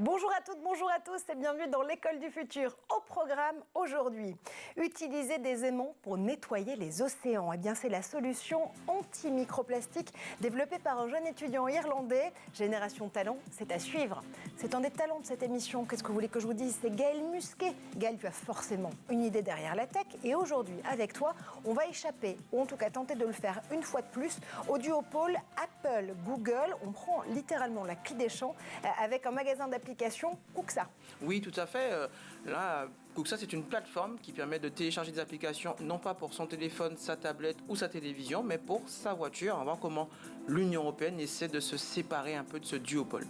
Bonjour à toutes, bonjour à tous et bienvenue dans l'école du futur. Au programme aujourd'hui, utiliser des aimants pour nettoyer les océans. Eh bien, c'est la solution anti-microplastique développée par un jeune étudiant irlandais. Génération Talent, c'est à suivre. C'est un des talents de cette émission. Qu'est-ce que vous voulez que je vous dise? C'est Gaël Musquet. Gaël, tu as forcément une idée derrière la tech. Et aujourd'hui, avec toi, on va échapper, ou en tout cas tenter de le faire une fois de plus, au duopole Apple-Google. On prend littéralement la clé des champs avec un magasin d'applications Kuxa. Oui, tout à fait. Là, Kuxa, c'est une plateforme qui permet de télécharger des applications, non pas pour son téléphone, sa tablette ou sa télévision, mais pour sa voiture. On va voir comment l'Union européenne essaie de se séparer un peu de ce duopole.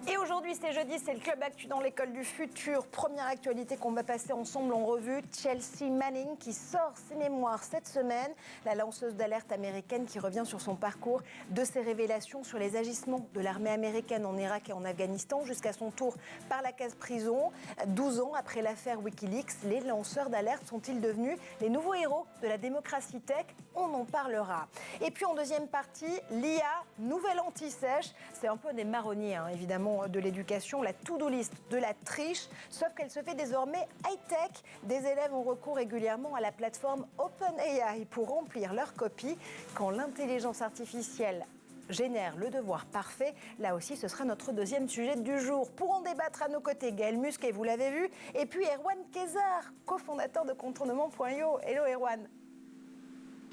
Et aujourd'hui, c'est jeudi, c'est le Club Actu dans l'école du futur. Première actualité qu'on va passer ensemble en revue, Chelsea Manning qui sort ses mémoires cette semaine. La lanceuse d'alerte américaine qui revient sur son parcours, de ses révélations sur les agissements de l'armée américaine en Irak et en Afghanistan jusqu'à son tour par la case prison. 12 ans après l'affaire Wikileaks, les lanceurs d'alerte sont-ils devenus les nouveaux héros de la démocratie tech? On en parlera. Et puis en deuxième partie, l'IA, nouvelle anti-sèche. C'est un peu des marronniers, évidemment, de l'éducation, la to-do list de la triche, sauf qu'elle se fait désormais high-tech. Des élèves ont recours régulièrement à la plateforme OpenAI pour remplir leur copie. Quand l'intelligence artificielle génère le devoir parfait, là aussi ce sera notre deuxième sujet du jour. Pour en débattre à nos côtés, Gaël Musquet, vous l'avez vu, et puis Erwan Kezar, cofondateur de contournement.io. Hello Erwan.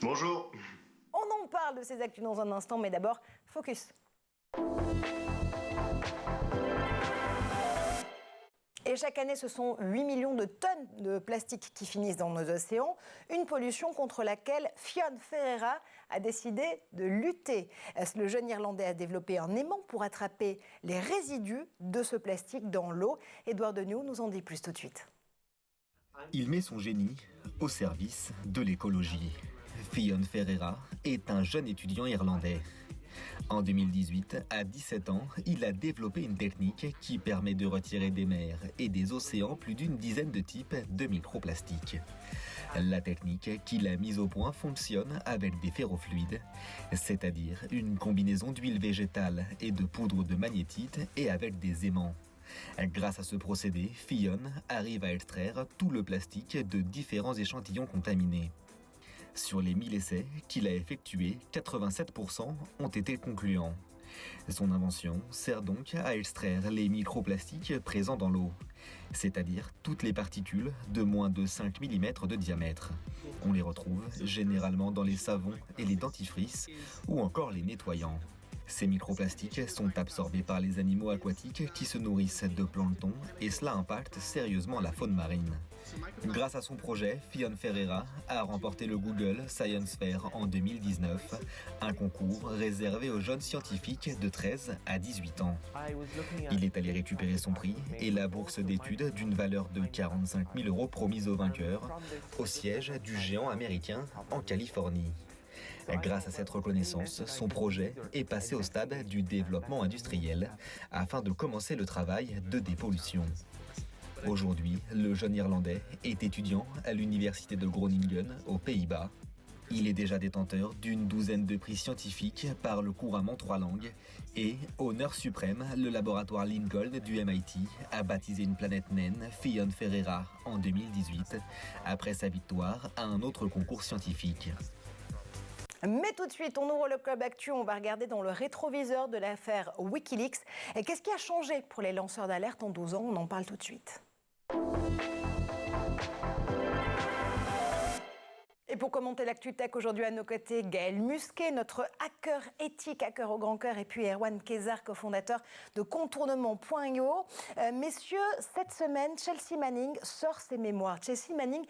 Bonjour. On en parle de ces actus dans un instant, mais d'abord, focus. Et chaque année, ce sont 8 millions de tonnes de plastique qui finissent dans nos océans. Une pollution contre laquelle Fionn Ferreira a décidé de lutter. Le jeune Irlandais a développé un aimant pour attraper les résidus de ce plastique dans l'eau. Édouard Denoux nous en dit plus tout de suite. Il met son génie au service de l'écologie. Fionn Ferreira est un jeune étudiant irlandais. En 2018, à 17 ans, il a développé une technique qui permet de retirer des mers et des océans plus d'une dizaine de types de microplastiques. La technique qu'il a mise au point fonctionne avec des ferrofluides, c'est-à-dire une combinaison d'huile végétale et de poudre de magnétite et avec des aimants. Grâce à ce procédé, Fionn arrive à extraire tout le plastique de différents échantillons contaminés. Sur les 1000 essais qu'il a effectués, 87% ont été concluants. Son invention sert donc à extraire les microplastiques présents dans l'eau, c'est-à-dire toutes les particules de moins de 5 mm de diamètre. On les retrouve généralement dans les savons et les dentifrices ou encore les nettoyants. Ces microplastiques sont absorbés par les animaux aquatiques qui se nourrissent de plancton et cela impacte sérieusement la faune marine. Grâce à son projet, Fionn Ferreira a remporté le Google Science Fair en 2019, un concours réservé aux jeunes scientifiques de 13 à 18 ans. Il est allé récupérer son prix et la bourse d'études d'une valeur de 45 000 € promise au vainqueur au siège du géant américain en Californie. Grâce à cette reconnaissance, son projet est passé au stade du développement industriel afin de commencer le travail de dépollution. Aujourd'hui, le jeune Irlandais est étudiant à l'université de Groningen, aux Pays-Bas. Il est déjà détenteur d'une douzaine de prix scientifiques, parle couramment 3 langues et, honneur suprême, le laboratoire Lincoln du MIT a baptisé une planète naine, Fionn Ferreira, en 2018, après sa victoire à un autre concours scientifique. Mais tout de suite, on ouvre le Club Actu, on va regarder dans le rétroviseur de l'affaire Wikileaks. Et qu'est-ce qui a changé pour les lanceurs d'alerte en 12 ans? On en parle tout de suite. Et pour commenter l'actu tech aujourd'hui à nos côtés, Gaël Musquet, notre hacker éthique, hacker au grand cœur, et puis Erwan Kezar, cofondateur de contournement.io. Messieurs, cette semaine, Chelsea Manning sort ses mémoires. Chelsea Manning,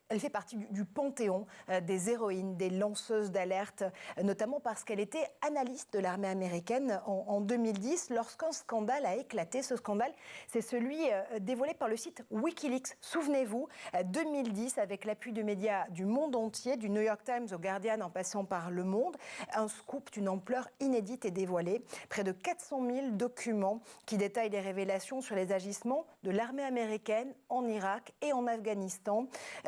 elle fait partie du panthéon des héroïnes, des lanceuses d'alerte, notamment parce qu'elle était analyste de l'armée américaine en 2010, lorsqu'un scandale a éclaté. Ce scandale, c'est celui dévoilé par le site Wikileaks. Souvenez-vous, 2010, avec l'appui de médias du monde entier, du New York Times au Guardian en passant par Le Monde, un scoop d'une ampleur inédite est dévoilé. Près de 400 000 documents qui détaillent les révélations sur les agissements de l'armée américaine en Irak et en Afghanistan.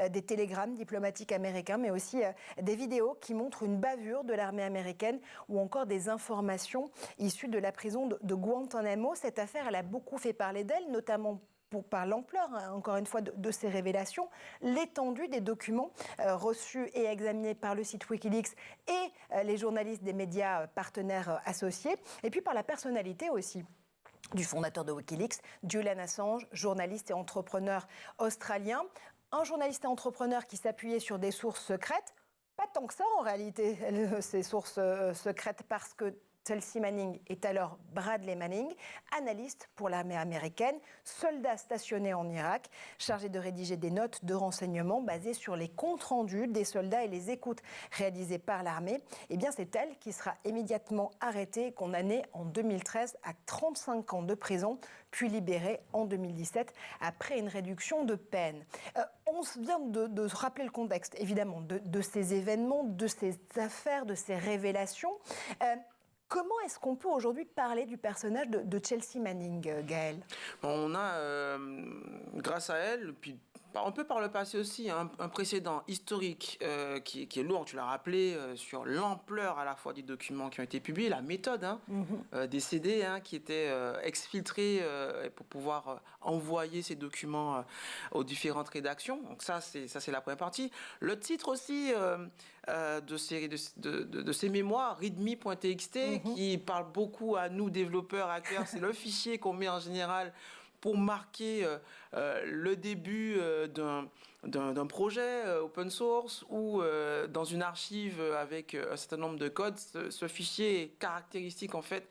Des télégrammes diplomatiques américains, mais aussi des vidéos qui montrent une bavure de l'armée américaine ou encore des informations issues de la prison de Guantanamo. Cette affaire, elle a beaucoup fait parler d'elle, notamment par l'ampleur, encore une fois, de ces révélations, l'étendue des documents reçus et examinés par le site Wikileaks et les journalistes des médias partenaires associés, et puis par la personnalité aussi du fondateur de Wikileaks, Julian Assange, journaliste et entrepreneur australien. Un journaliste et entrepreneur qui s'appuyait sur des sources secrètes, pas tant que ça en réalité, ces sources secrètes, parce que Chelsea Manning est alors Bradley Manning, analyste pour l'armée américaine, soldat stationné en Irak, chargé de rédiger des notes de renseignement basées sur les comptes rendus des soldats et les écoutes réalisées par l'armée. Eh bien, c'est elle qui sera immédiatement arrêtée et condamnée en 2013 à 35 ans de prison, puis libérée en 2017 après une réduction de peine. On vient de se rappeler le contexte, évidemment, de ces événements, de ces affaires, de ces révélations. Comment est-ce qu'on peut aujourd'hui parler du personnage de Chelsea Manning, Gaël ? On a, grâce à elle, puis un peu par le passé aussi, un précédent historique qui est lourd, tu l'as rappelé, sur l'ampleur à la fois des documents qui ont été publiés, la méthode des CD qui étaient exfiltrés pour pouvoir envoyer ces documents aux différentes rédactions. Donc ça, c'est la première partie. Le titre aussi de ces mémoires, readme.txt, qui parle beaucoup à nous, développeurs, hackers. C'est le fichier qu'on met en général pour marquer le début d'un projet open source ou dans une archive avec un certain nombre de codes. Ce fichier est caractéristique en fait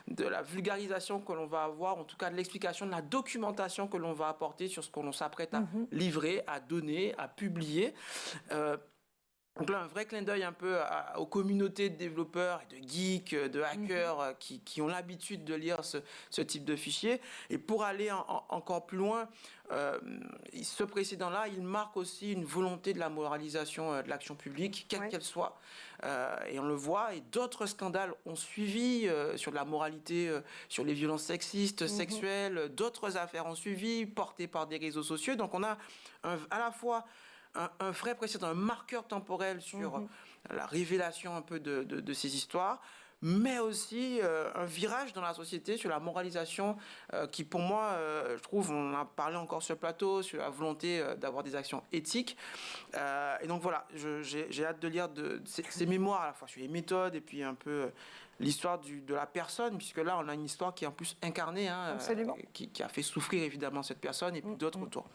de la vulgarisation que l'on va avoir, en tout cas de l'explication, de la documentation que l'on va apporter sur ce que l'on s'apprête à livrer, à donner, à publier. Donc là, un vrai clin d'œil un peu aux communautés de développeurs et de geeks, de hackers qui ont l'habitude de lire ce type de fichier. Et pour aller encore plus loin, ce précédent-là, il marque aussi une volonté de la moralisation de l'action publique, quelle qu'elle soit. Et on le voit, et d'autres scandales ont suivi sur la moralité, sur les violences sexistes, sexuelles. D'autres affaires ont suivi, portées par des réseaux sociaux. Donc on a à la fois un vrai précédent, un marqueur temporel sur la révélation un peu de ces histoires, mais aussi un virage dans la société sur la moralisation qui, pour moi, je trouve, on a parlé encore sur le plateau, sur la volonté d'avoir des actions éthiques. Et donc voilà, j'ai hâte de lire ces mémoires à la fois sur les méthodes et puis un peu l'histoire de la personne, puisque là, on a une histoire qui est en plus incarnée, qui a fait souffrir évidemment cette personne et puis d'autres autour.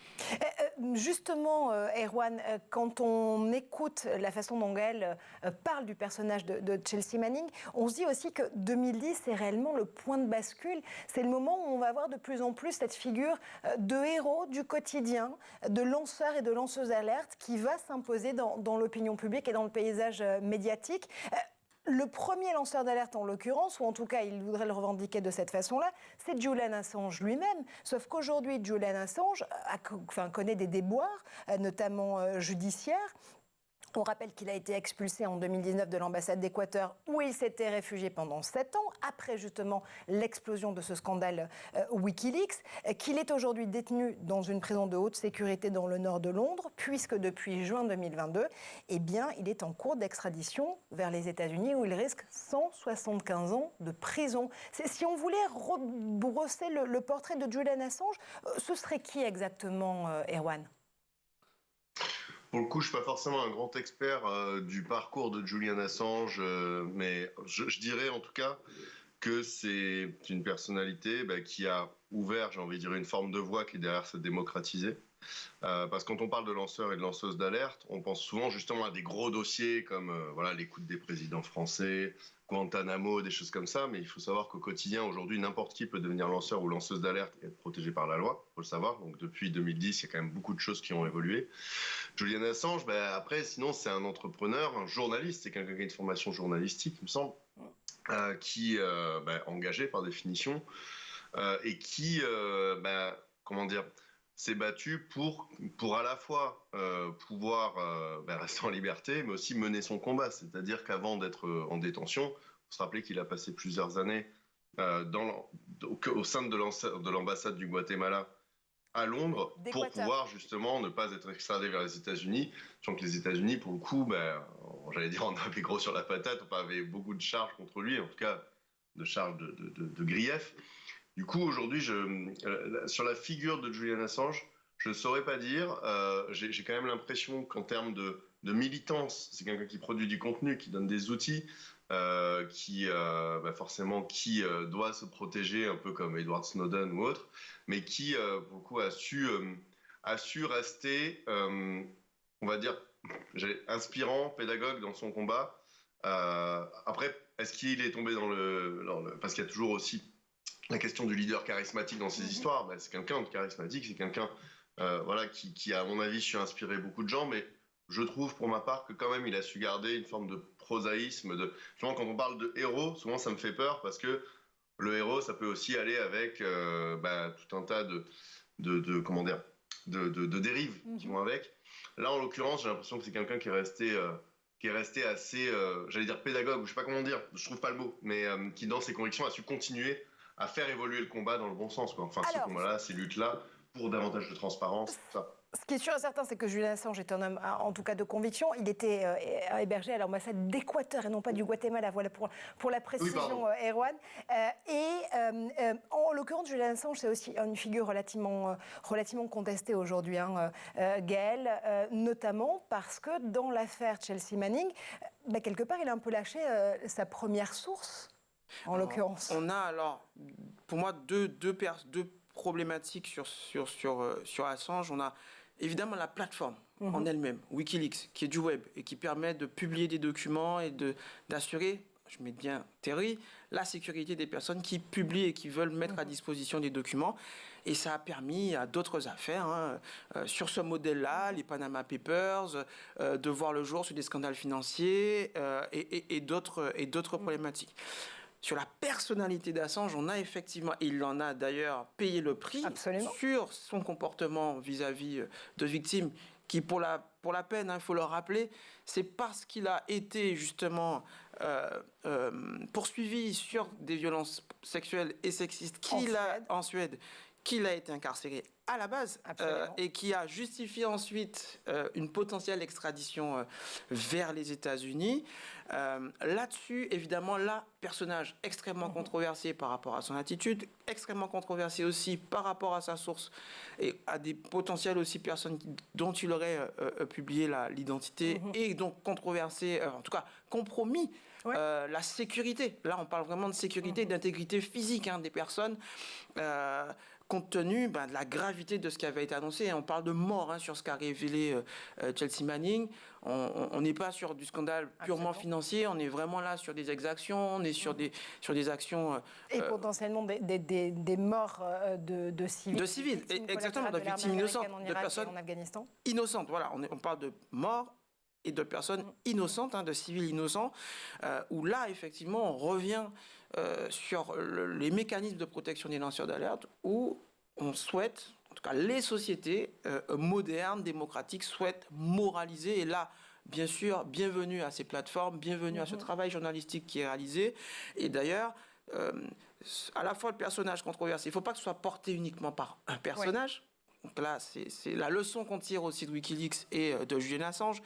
Justement, Erwan, quand on écoute la façon dont Gaël parle du personnage de Chelsea Manning, on se dit aussi que 2010, c'est réellement le point de bascule. C'est le moment où on va voir de plus en plus cette figure de héros du quotidien, de lanceur et de lanceuse d'alerte qui va s'imposer dans l'opinion publique et dans le paysage médiatique. Le premier lanceur d'alerte, en l'occurrence, ou en tout cas, il voudrait le revendiquer de cette façon-là, c'est Julian Assange lui-même. Sauf qu'aujourd'hui, Julian Assange connaît des déboires, notamment judiciaires. On rappelle qu'il a été expulsé en 2019 de l'ambassade d'Équateur où il s'était réfugié pendant 7 ans, après justement l'explosion de ce scandale Wikileaks, qu'il est aujourd'hui détenu dans une prison de haute sécurité dans le nord de Londres, puisque depuis juin 2022, eh bien, il est en cours d'extradition vers les États-Unis où il risque 175 ans de prison. Si on voulait rebrosser le portrait de Julian Assange, ce serait qui exactement, Erwan ? Pour le coup, je ne suis pas forcément un grand expert du parcours de Julian Assange, mais je dirais en tout cas que c'est une personnalité qui a ouvert, j'ai envie de dire, une forme de voie qui derrière s'est démocratisée. Parce que quand on parle de lanceurs et de lanceuses d'alerte, on pense souvent justement à des gros dossiers comme l'écoute des présidents français, Guantanamo, des choses comme ça, mais il faut savoir qu'au quotidien, aujourd'hui, n'importe qui peut devenir lanceur ou lanceuse d'alerte et être protégé par la loi, il faut le savoir. Donc depuis 2010, il y a quand même beaucoup de choses qui ont évolué. Julian Assange, après, sinon, c'est un entrepreneur, un journaliste, c'est quelqu'un qui a une formation journalistique, il me semble, qui est engagé par définition, et qui, s'est battu pour à la fois pouvoir rester en liberté, mais aussi mener son combat. C'est-à-dire qu'avant d'être en détention, il faut se rappeler qu'il a passé plusieurs années au sein de l'ambassade du Guatemala à Londres pour d'Équateur. pouvoir justement ne pas être extradé vers les États-Unis. Sachant que les États-Unis, pour le coup, j'allais dire, on avait gros sur la patate, on avait beaucoup de charges contre lui, en tout cas de charges de grief. Du coup, aujourd'hui, sur la figure de Julian Assange, je ne saurais pas dire. J'ai quand même l'impression qu'en termes de militance, c'est quelqu'un qui produit du contenu, qui donne des outils, qui doit se protéger un peu comme Edward Snowden ou autre, mais qui pour le coup a su rester, on va dire, inspirant, pédagogue dans son combat. Après, est-ce qu'il est tombé parce qu'il y a toujours aussi la question du leader charismatique dans ces histoires. C'est quelqu'un de charismatique, c'est quelqu'un qui, à mon avis, su inspirer beaucoup de gens, mais je trouve pour ma part que quand même il a su garder une forme de prosaïsme. Souvent, quand on parle de héros, souvent ça me fait peur parce que le héros, ça peut aussi aller avec tout un tas de dérives qui vont avec. Là, en l'occurrence, j'ai l'impression que c'est quelqu'un qui est resté assez, j'allais dire pédagogue, ou je sais pas comment dire, je trouve pas le mot, mais qui dans ses convictions a su continuer à faire évoluer le combat dans le bon sens, quoi. Enfin, ce combat-là, ces luttes-là, pour davantage de transparence, tout ça. Ce qui est sûr et certain, c'est que Julian Assange est un homme, en tout cas de conviction. Il était hébergé à l'ambassade d'Équateur et non pas du Guatemala. Voilà pour la précision, Erwan. En l'occurrence, Julian Assange, c'est aussi une figure relativement contestée aujourd'hui, Gaël, notamment parce que dans l'affaire Chelsea Manning, quelque part, il a un peu lâché sa première source, en l'occurrence. On a alors, pour moi, deux problématiques sur Assange. On a évidemment la plateforme en elle-même, Wikileaks, qui est du web et qui permet de publier des documents et d'assurer, je mets bien Terry, la sécurité des personnes qui publient et qui veulent mettre à disposition des documents. Et ça a permis à d'autres affaires, sur ce modèle-là, les Panama Papers, de voir le jour sur des scandales financiers et d'autres problématiques. Sur la personnalité d'Assange, on a effectivement, et il en a d'ailleurs payé le prix. Absolument. Sur son comportement vis-à-vis de victimes, qui pour la peine, il faut le rappeler, c'est parce qu'il a été justement poursuivi sur des violences sexuelles et sexistes en Suède, qu'il a été incarcéré à la base et qui a justifié ensuite une potentielle extradition vers les États-Unis. Là-dessus, évidemment, personnage extrêmement controversé par rapport à son attitude, extrêmement controversé aussi par rapport à sa source et à des potentielles aussi personnes dont il aurait publié l'identité et donc controversé, en tout cas compromis la sécurité. Là, on parle vraiment de sécurité, d'intégrité physique des personnes. Compte tenu de la gravité de ce qui avait été annoncé. On parle de mort sur ce qu'a révélé Chelsea Manning. On n'est pas sur du scandale purement financier, on est vraiment là sur des exactions, on est sur des actions... et potentiellement des morts de civils. De civils, exactement, de victimes innocentes, de personnes en Afghanistan. Innocentes, voilà, on parle de morts et de personnes innocentes, de civils innocents, où là, effectivement, on revient sur les mécanismes de protection des lanceurs d'alerte, où on souhaite, en tout cas les sociétés modernes, démocratiques, souhaitent moraliser. Et là, bien sûr, bienvenue à ces plateformes, bienvenue à ce travail journalistique qui est réalisé. Et d'ailleurs, à la fois le personnage controversé, il ne faut pas que ce soit porté uniquement par un personnage. Donc là, c'est la leçon qu'on tire aussi de Wikileaks et de Julian Assange.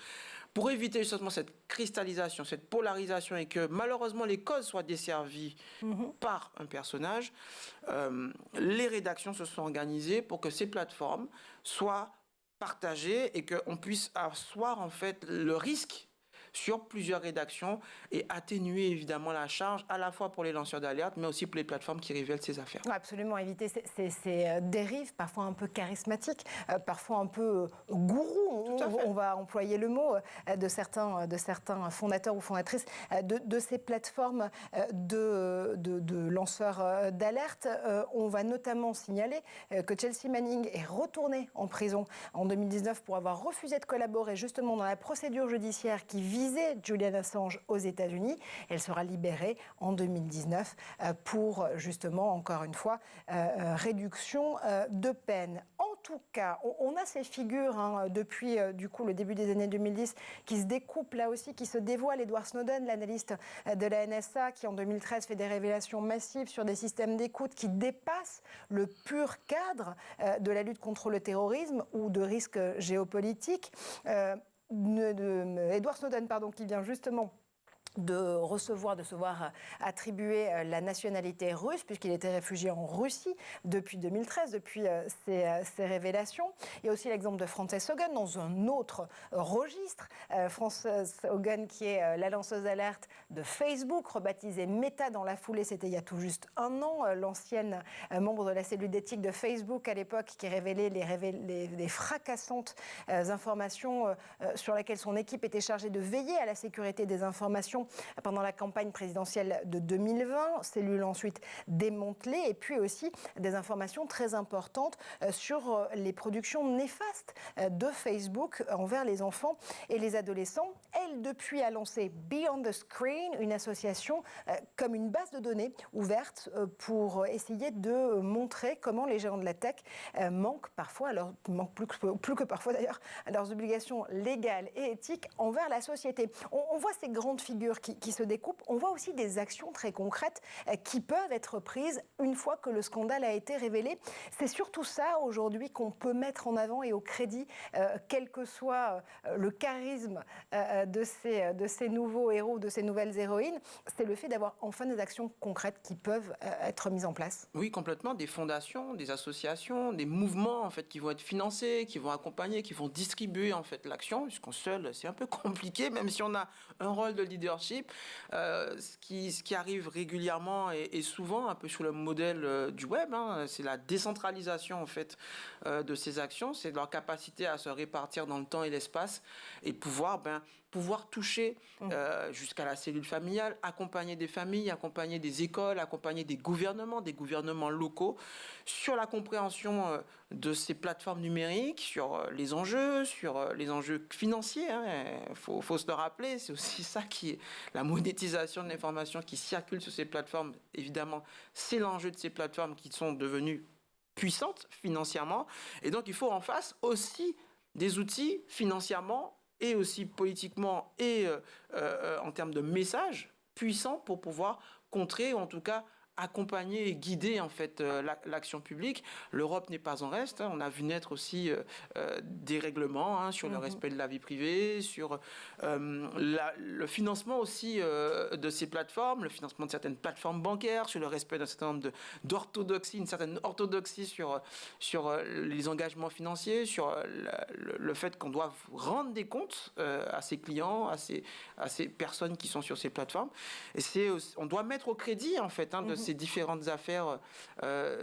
Pour éviter justement cette cristallisation, cette polarisation et que malheureusement les causes soient desservies par un personnage, les rédactions se sont organisées pour que ces plateformes soient partagées et qu'on puisse asseoir en fait le risque sur plusieurs rédactions et atténuer évidemment la charge à la fois pour les lanceurs d'alerte mais aussi pour les plateformes qui révèlent ces affaires. Absolument, éviter ces dérives parfois un peu charismatiques, parfois un peu gourous, on va employer le mot, de certains fondateurs ou fondatrices de ces plateformes de lanceurs d'alerte. On va notamment signaler que Chelsea Manning est retournée en prison en 2019 pour avoir refusé de collaborer justement dans la procédure judiciaire qui visait Julian Assange aux États-Unis. Elle sera libérée en 2019 pour justement, encore une fois, réduction de peine. En tout cas, on a ces figures depuis du coup le début des années 2010 qui se découpent là aussi, qui se dévoilent. Edward Snowden, l'analyste de la NSA, qui en 2013 fait des révélations massives sur des systèmes d'écoute qui dépassent le pur cadre de la lutte contre le terrorisme ou de risques géopolitiques. Edward Snowden, qui vient justement de se voir attribuer la nationalité russe, puisqu'il était réfugié en Russie depuis 2013, depuis ces révélations. Il y a aussi l'exemple de Frances Haugen dans un autre registre. Frances Haugen, qui est la lanceuse d'alerte de Facebook, rebaptisée Meta dans la foulée, c'était il y a tout juste un an. L'ancienne membre de la cellule d'éthique de Facebook à l'époque, qui révélait les fracassantes informations sur lesquelles son équipe était chargée de veiller à la sécurité des informations pendant la campagne présidentielle de 2020, cellule ensuite démantelée, et puis aussi des informations très importantes sur les productions néfastes de Facebook envers les enfants et les adolescents. Elle, depuis, a lancé Beyond the Screen, une association comme une base de données ouverte pour essayer de montrer comment les géants de la tech manquent parfois, manquent plus que parfois d'ailleurs, à leurs obligations légales et éthiques envers la société. On voit ces grandes figures qui se découpent. On voit aussi des actions très concrètes qui peuvent être prises une fois que le scandale a été révélé. C'est surtout ça aujourd'hui qu'on peut mettre en avant et au crédit, quel que soit le charisme de ces nouveaux héros, de ces nouvelles héroïnes, c'est le fait d'avoir enfin des actions concrètes qui peuvent être mises en place. Oui, complètement. Des fondations, des associations, des mouvements en fait qui vont être financés, qui vont accompagner, qui vont distribuer en fait l'action. Puisqu'en seul, c'est un peu compliqué, même si on a un rôle de leadership. Ce qui arrive régulièrement et souvent un peu sur le modèle du web, c'est la décentralisation en fait de ces actions, c'est leur capacité à se répartir dans le temps et l'espace et pouvoir toucher jusqu'à la cellule familiale, accompagner des familles, accompagner des écoles, accompagner des gouvernements locaux sur la compréhension de ces plateformes numériques, sur les enjeux financiers. Faut se le rappeler, c'est aussi ça qui est la monétisation de l'information qui circule sur ces plateformes. Évidemment, c'est l'enjeu de ces plateformes qui sont devenues puissantes financièrement. Et donc, il faut en face aussi des outils financièrement et aussi politiquement et en termes de messages puissants pour pouvoir contrer, ou en tout cas accompagner et guider en fait l'action publique. L'Europe n'est pas en reste. On a vu naître aussi des règlements sur le respect de la vie privée, sur le financement aussi de ces plateformes, le financement de certaines plateformes bancaires, sur le respect d'un certain nombre d'orthodoxies, une certaine orthodoxie sur les engagements financiers, sur le fait qu'on doit rendre des comptes à ses clients, à ces personnes qui sont sur ces plateformes. Et on doit mettre au crédit en fait de ces différentes affaires,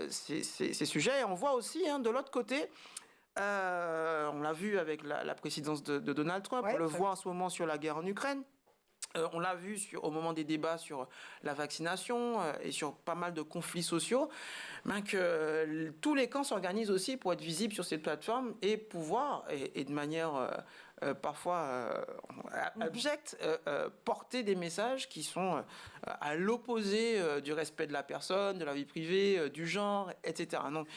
ces sujets. Et on voit aussi de l'autre côté, on l'a vu avec la présidence de Donald Trump, on le voit en ce moment sur la guerre en Ukraine. On l'a vu au moment des débats sur la vaccination et sur pas mal de conflits sociaux, que tous les camps s'organisent aussi pour être visibles sur ces plateformes et pouvoir, et de manière parfois abjecte, porter des messages qui sont à l'opposé du respect de la personne, de la vie privée, du genre, etc. Donc,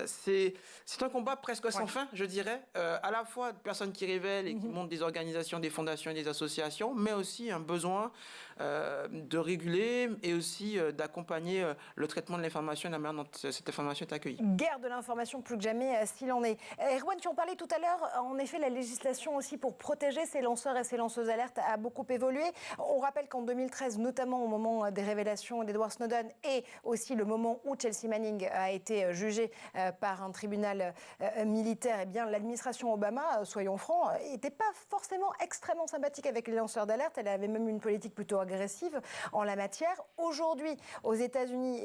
c'est un combat presque sans fin, je dirais, à la fois de personnes qui révèlent et qui montent des organisations, des fondations et des associations, mais aussi un besoin de réguler et aussi d'accompagner le traitement de l'information et la manière dont cette information est accueillie. Guerre de l'information plus que jamais, s'il en est. Erwan, tu en parlais tout à l'heure, en effet, la législation aussi pour protéger ces lanceurs et ces lanceuses d'alerte a beaucoup évolué. On rappelle qu'en 2013, notamment au moment des révélations d'Edward Snowden et aussi le moment où Chelsea Manning a été jugée par un tribunal militaire, l'administration Obama, soyons francs, n'était pas forcément extrêmement sympathique avec les lanceurs d'alerte. Elle avait même une politique plutôt agressive en la matière. Aujourd'hui, aux États-Unis,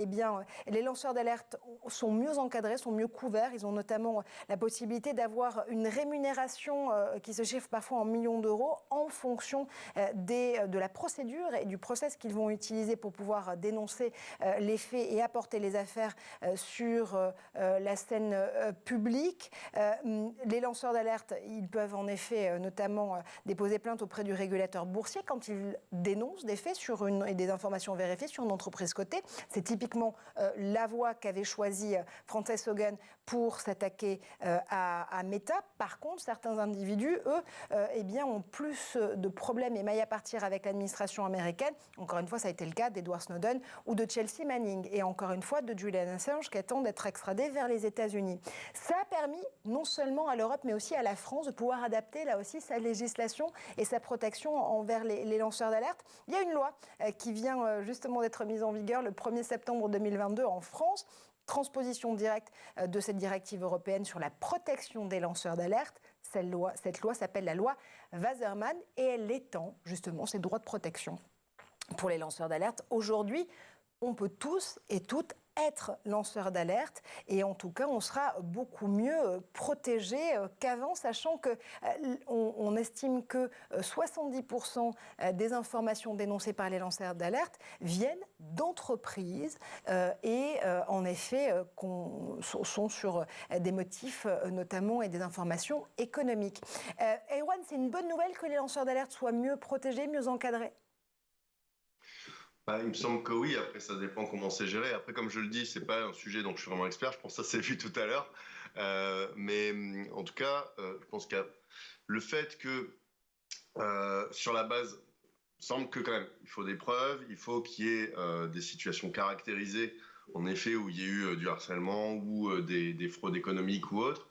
les lanceurs d'alerte sont mieux encadrés, sont mieux couverts. Ils ont notamment la possibilité d'avoir une rémunération qui se chiffre parfois en millions d'euros en fonction de la procédure et du process qu'ils vont utiliser pour pouvoir dénoncer les faits et apporter les affaires sur la scène publique. Les lanceurs d'alerte, ils peuvent en effet notamment déposer plainte auprès du régulateur boursier quand ils dénoncent des effet et des informations vérifiées sur une entreprise cotée. C'est typiquement la voie qu'avait choisie Frances Haugen pour s'attaquer à Meta. Par contre, certains individus, eux, ont plus de problèmes et mailles à partir avec l'administration américaine. Encore une fois, ça a été le cas d'Edward Snowden ou de Chelsea Manning. Et encore une fois, de Julian Assange qui attend d'être extradé vers les États-Unis. Ça a permis non seulement à l'Europe, mais aussi à la France de pouvoir adapter là aussi sa législation et sa protection envers les lanceurs d'alerte. Il y a une loi qui vient justement d'être mise en vigueur le 1er septembre 2022 en France. Transposition directe de cette directive européenne sur la protection des lanceurs d'alerte. Cette loi s'appelle la loi Wasserman et elle étend justement ces droits de protection pour les lanceurs d'alerte. Aujourd'hui, on peut tous et toutes être lanceur d'alerte et en tout cas on sera beaucoup mieux protégé qu'avant, sachant que on estime que 70% des informations dénoncées par les lanceurs d'alerte viennent d'entreprises et en effet sont sur des motifs notamment et des informations économiques. Erwan, c'est une bonne nouvelle que les lanceurs d'alerte soient mieux protégés, mieux encadrés? Il me semble que oui, après ça dépend comment c'est géré. Après, comme je le dis, c'est pas un sujet dont je suis vraiment expert, je pense que ça s'est vu tout à l'heure. Mais en tout cas, je pense qu'il y a le fait que sur la base, il me semble que quand même, il faut des preuves, il faut qu'il y ait des situations caractérisées, en effet, où il y a eu du harcèlement ou des fraudes économiques ou autres.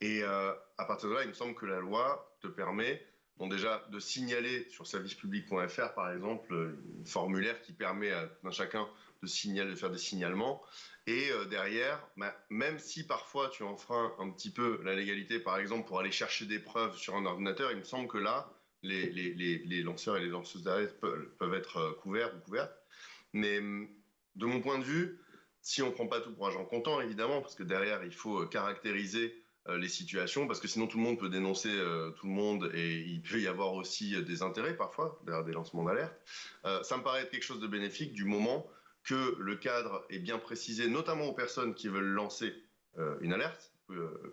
Et à partir de là, il me semble que la loi te permet... Bon, déjà, de signaler sur servicepublic.fr, par exemple, un formulaire qui permet à chacun de faire des signalements. Et derrière, même si parfois tu enfreins un petit peu la légalité, par exemple, pour aller chercher des preuves sur un ordinateur, il me semble que là, les lanceurs et les lanceuses d'alerte peuvent être couverts ou couvertes. Mais de mon point de vue, si on ne prend pas tout pour argent comptant, évidemment, parce que derrière, il faut caractériser les situations, parce que sinon tout le monde peut dénoncer tout le monde et il peut y avoir aussi des intérêts parfois derrière des lancements d'alerte. Ça me paraît être quelque chose de bénéfique du moment que le cadre est bien précisé, notamment aux personnes qui veulent lancer une alerte,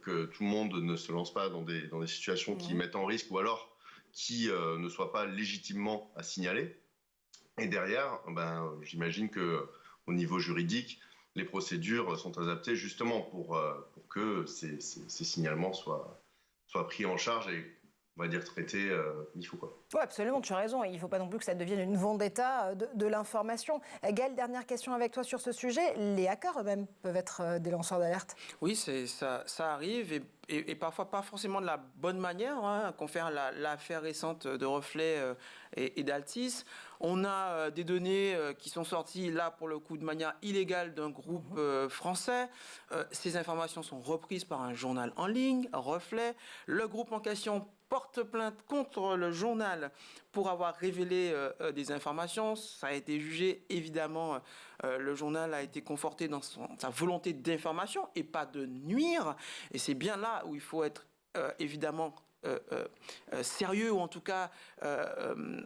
que tout le monde ne se lance pas dans des situations qui mettent en risque ou alors qui ne soient pas légitimement à signaler. Et derrière, j'imagine qu'au niveau juridique, les procédures sont adaptées justement pour que ces signalements soient pris en charge et, on va dire, traités il faut quoi. Oui, absolument, tu as raison. Il ne faut pas non plus que ça devienne une vendetta de l'information. Gaël, dernière question avec toi sur ce sujet. Les hackers eux-mêmes peuvent être des lanceurs d'alerte? Oui, ça arrive et parfois pas forcément de la bonne manière. Confère l'affaire récente de Reflet et d'Altis. On a des données qui sont sorties là pour le coup de manière illégale d'un groupe français. Ces informations sont reprises par un journal en ligne, Reflet. Le groupe en question porte plainte contre le journal pour avoir révélé des informations. Ça a été jugé, évidemment, le journal a été conforté dans sa volonté d'information et pas de nuire. Et c'est bien là où il faut être évidemment sérieux, ou en tout cas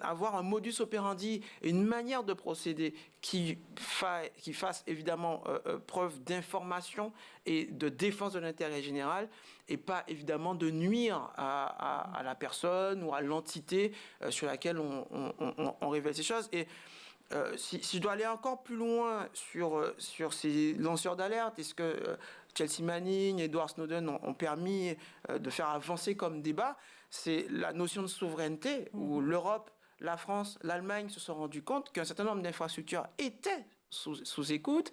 avoir un modus operandi et une manière de procéder qui fasse évidemment preuve d'information et de défense de l'intérêt général et pas évidemment de nuire à la personne ou à l'entité sur laquelle on révèle ces choses. Et si je dois aller encore plus loin sur ces lanceurs d'alerte, est-ce que Chelsea Manning et Edward Snowden ont permis de faire avancer comme débat, c'est la notion de souveraineté où l'Europe, la France, l'Allemagne se sont rendus compte qu'un certain nombre d'infrastructures étaient sous écoute,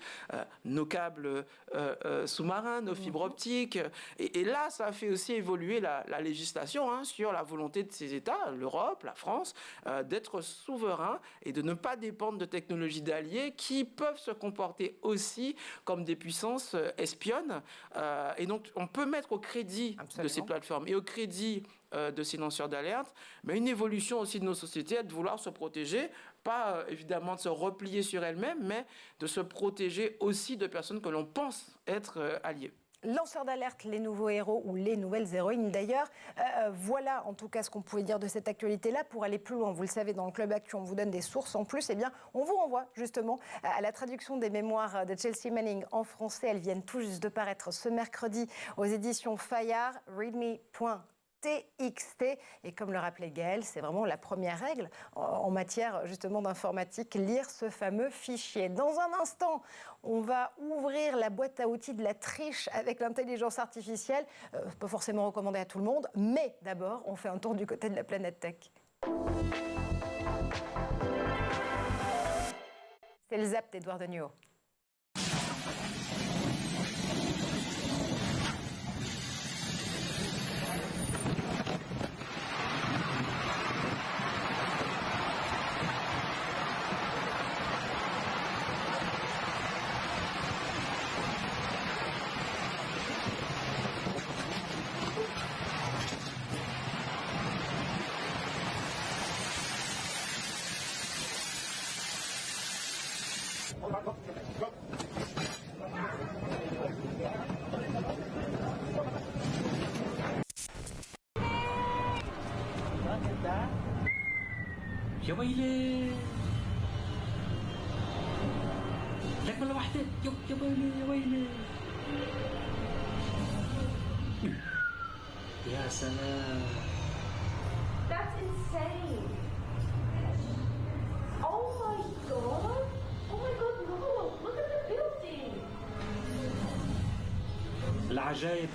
nos câbles sous-marins, nos fibres optiques. Et là, ça a fait aussi évoluer la législation sur la volonté de ces États, l'Europe, la France, d'être souverains et de ne pas dépendre de technologies d'alliés qui peuvent se comporter aussi comme des puissances espionnes. Et donc, on peut mettre au crédit de ces plateformes et au crédit de ces lanceurs d'alerte, mais une évolution aussi de nos sociétés est de vouloir se protéger, pas évidemment de se replier sur elles-mêmes, mais de se protéger aussi de personnes que l'on pense être alliées. Lanceurs d'alerte, les nouveaux héros ou les nouvelles héroïnes d'ailleurs. Voilà en tout cas ce qu'on pouvait dire de cette actualité-là. Pour aller plus loin, vous le savez, dans le Club Actu, on vous donne des sources en plus. Eh bien, on vous renvoie justement à la traduction des mémoires de Chelsea Manning en français. Elles viennent tout juste de paraître ce mercredi aux éditions Fayard. Readme.tv. TXT. Et comme le rappelait Gaël, c'est vraiment la première règle en matière justement d'informatique, lire ce fameux fichier. Dans un instant, on va ouvrir la boîte à outils de la triche avec l'intelligence artificielle. Pas forcément recommandé à tout le monde, mais d'abord, on fait un tour du côté de la planète tech. C'est le Zap d'Edouard Degnaud. يا ويلي لك ولا واحدة يا ويلي يا ويلي يا سلام. That's insane. Oh my god. Oh my god, look. Look at the building. العجائب.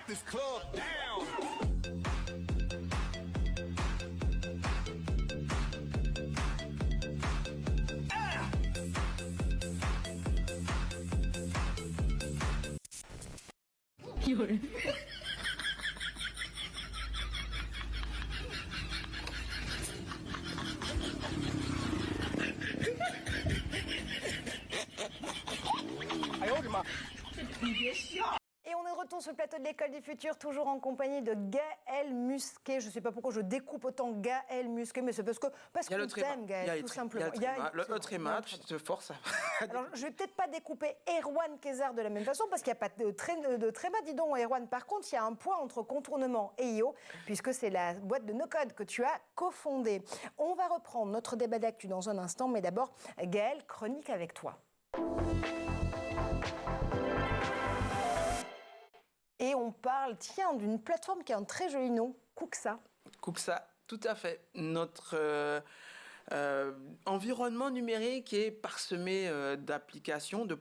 This club down. Et on est de retour sur le plateau de l'École du Futur, toujours en compagnie de Gaël Musquet. Je ne sais pas pourquoi je découpe autant Gaël Musquet, mais c'est parce qu'on t'aime, Gaël, tout simplement. Il y a le tréma, tu te forces à... Alors, je ne vais peut-être pas découper Erwan Kézard de la même façon, parce qu'il n'y a pas de tréma, dis donc, Erwan. Par contre, il y a un point entre contournement et IO, puisque c'est la boîte de no-code que tu as cofondée. On va reprendre notre débat d'actu dans un instant, mais d'abord, Gaël, chronique avec toi. Et on parle, tiens, d'une plateforme qui a un très joli nom, Kuxa. Kuxa, tout à fait. Notre environnement numérique est parsemé d'applications, de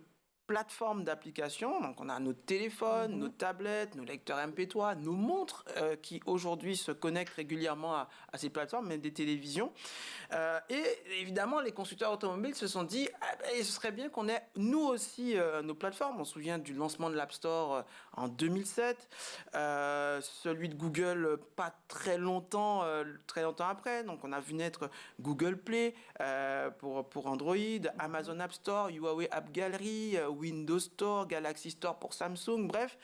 plateformes d'applications. Donc, on a nos téléphones, nos tablettes, nos lecteurs MP3, nos montres qui aujourd'hui se connectent régulièrement à ces plateformes, même des télévisions. Et évidemment, les constructeurs automobiles se sont dit ce serait bien qu'on ait nous aussi nos plateformes. On se souvient du lancement de l'App Store en 2007, celui de Google pas très longtemps après. Donc, on a vu naître Google Play pour Android, Amazon App Store, Huawei App Gallery, Windows Store, Galaxy Store pour Samsung, bref.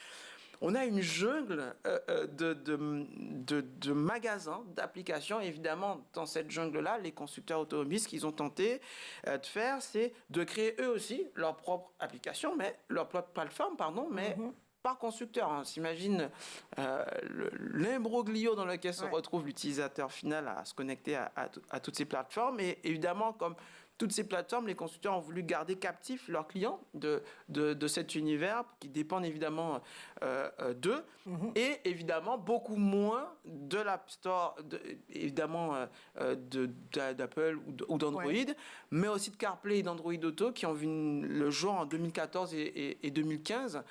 On a une jungle de magasins, d'applications. Évidemment, dans cette jungle-là, les constructeurs automobiles, ce qu'ils ont tenté de faire, c'est de créer eux aussi leur propre application, mais leur propre plateforme, mais par constructeur. On s'imagine l'imbroglio dans lequel se retrouve l'utilisateur final à se connecter à toutes ces plateformes. Et évidemment, comme toutes ces plateformes, les constructeurs ont voulu garder captifs leurs clients de cet univers qui dépendent évidemment d'eux et évidemment beaucoup moins de l'App Store, d'Apple ou d'Android, mais aussi de CarPlay et d'Android Auto qui ont vu le jour en 2014 et 2015